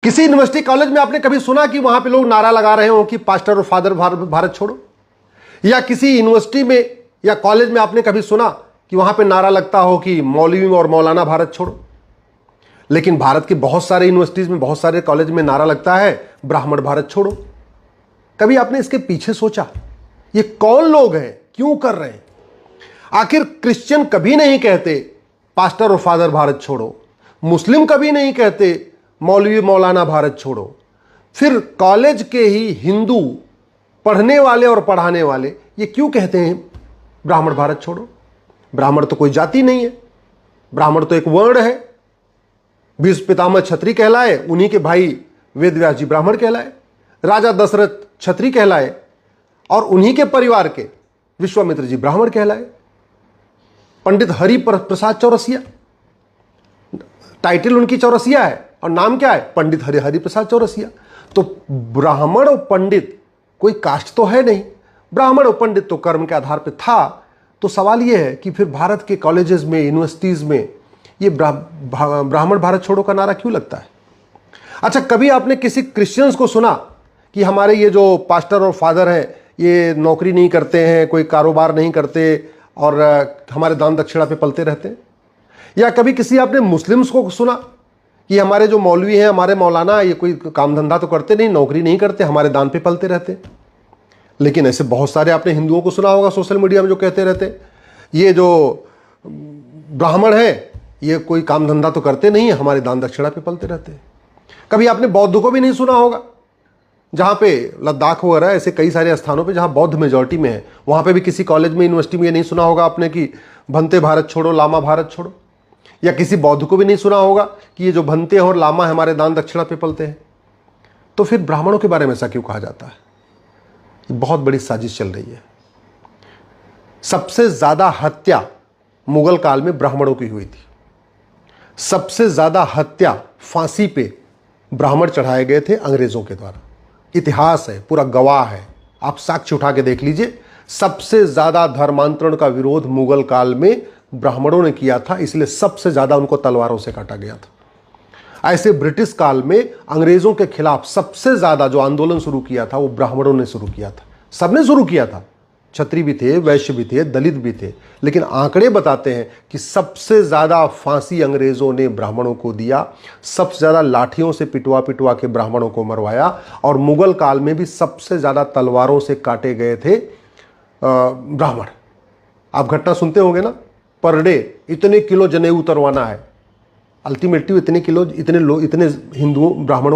किसी university college में आपने कभी सुना कि वहां पे लोग नारा लगा रहे हो कि पास्टर और फादर भारत छोड़ो? या किसी यूनिवर्सिटी में या कॉलेज में आपने कभी सुना कि वहां पे नारा लगता हो कि मौलवी और मौलाना भारत छोड़ो? लेकिन भारत के बहुत सारे यूनिवर्सिटीज में, बहुत सारे कॉलेज में नारा लगता है ब्राह्मण भारत छोड़ो। कभी आपने इसके पीछे सोचा ये कौन लोग हैं, क्यों कर रहे हैं? आखिर क्रिश्चियन कभी नहीं कहते पास्टर और फादर भारत छोड़ो, मुस्लिम कभी नहीं कहते मौलवी मौलाना भारत छोड़ो, फिर कॉलेज के ही हिंदू पढ़ने वाले और पढ़ाने वाले ये क्यों कहते हैं ब्राह्मण भारत छोड़ो? ब्राह्मण तो कोई जाति नहीं है, ब्राह्मण तो एक वर्ण है। भीष्म पितामह क्षत्रिय कहलाए, उन्हीं के भाई वेद व्यास जी ब्राह्मण कहलाए, राजा दशरथ क्षत्रिय कहलाए और उन्हीं के परिवार के विश्वामित्र जी ब्राह्मण कहलाए। पंडित हरि प्रसाद चौरसिया, टाइटल उनकी चौरसिया है और नाम क्या है? पंडित हरि प्रसाद चौरसिया। तो ब्राह्मण और पंडित कोई कास्ट तो है नहीं, ब्राह्मण और पंडित तो कर्म के आधार पर था। तो सवाल यह है कि फिर भारत के कॉलेजेस में, यूनिवर्सिटीज में ये ब्राह्मण भारत छोड़ो का नारा क्यों लगता है? अच्छा, कभी आपने किसी क्रिश्चियंस को सुना कि हमारे ये जो पास्टर और फादर हैं ये नौकरी नहीं करते हैं, कोई कारोबार नहीं करते और हमारे दान दक्षिणा पे पलते रहते हैं? या कभी किसी आपने मुस्लिम्स को सुना कि हमारे जो मौलवी हैं, हमारे मौलाना, ये कोई काम धंधा तो करते नहीं, नौकरी नहीं करते, हमारे दान पे पलते रहते? लेकिन ऐसे बहुत सारे आपने हिंदुओं को सुना होगा सोशल मीडिया में जो कहते रहते ये जो ब्राह्मण है ये कोई काम धंधा तो करते नहीं, हमारे दान दक्षिणा पे पलते रहते हैं। कभी आपने बौद्ध को भी नहीं सुना होगा, जहां पे लद्दाख वगैरह ऐसे कई सारे स्थानों पे जहां बौद्ध मेजॉरिटी में है, वहां पे भी किसी कॉलेज में, यूनिवर्सिटी में ये नहीं सुना होगा आपने कि भंते भारत छोड़ो, लामा भारत छोड़ो। या किसी बौद्ध को भी नहीं सुना होगा कि ये जो भंते और लामा हमारे दान दक्षिणा पे पलते हैं। तो फिर ब्राह्मणों के बारे में ऐसा क्यों कहा जाता है? ये बहुत बड़ी साजिश चल रही है। सबसे ज्यादा हत्या मुगल काल में ब्राह्मणों की हुई थी। सबसे ज्यादा हत्या फांसी पे ब्राह्मण चढ़ाए गए थे अंग्रेजों के द्वारा। इतिहास है, पूरा गवाह है, आप साक्ष्य उठा के देख लीजिए। सबसे ज्यादा धर्मांतरण का विरोध मुगल काल में ब्राह्मणों ने किया था, इसलिए सबसे ज्यादा उनको तलवारों से काटा गया था। ऐसे ब्रिटिश काल में अंग्रेजों के खिलाफ सबसे ज्यादा जो आंदोलन शुरू किया था वो ब्राह्मणों ने शुरू किया था। सबने शुरू किया था, क्षत्रिय भी थे, वैश्य भी थे, दलित भी थे, लेकिन आंकड़े बताते हैं कि सबसे ज्यादा फांसी अंग्रेजों ने ब्राह्मणों को दिया, सबसे ज्यादा लाठियों से पिटवा पिटवा के ब्राह्मणों को मरवाया। और मुगल काल में भी सबसे ज्यादा तलवारों से काटे गए थे ब्राह्मण। आप घटना सुनते होंगे ना, पर डे इतने किलो जनेऊ उतरवाना है, अल्टीमेटली इतने किलो, इतने हिंदुओं ब्राह्मणों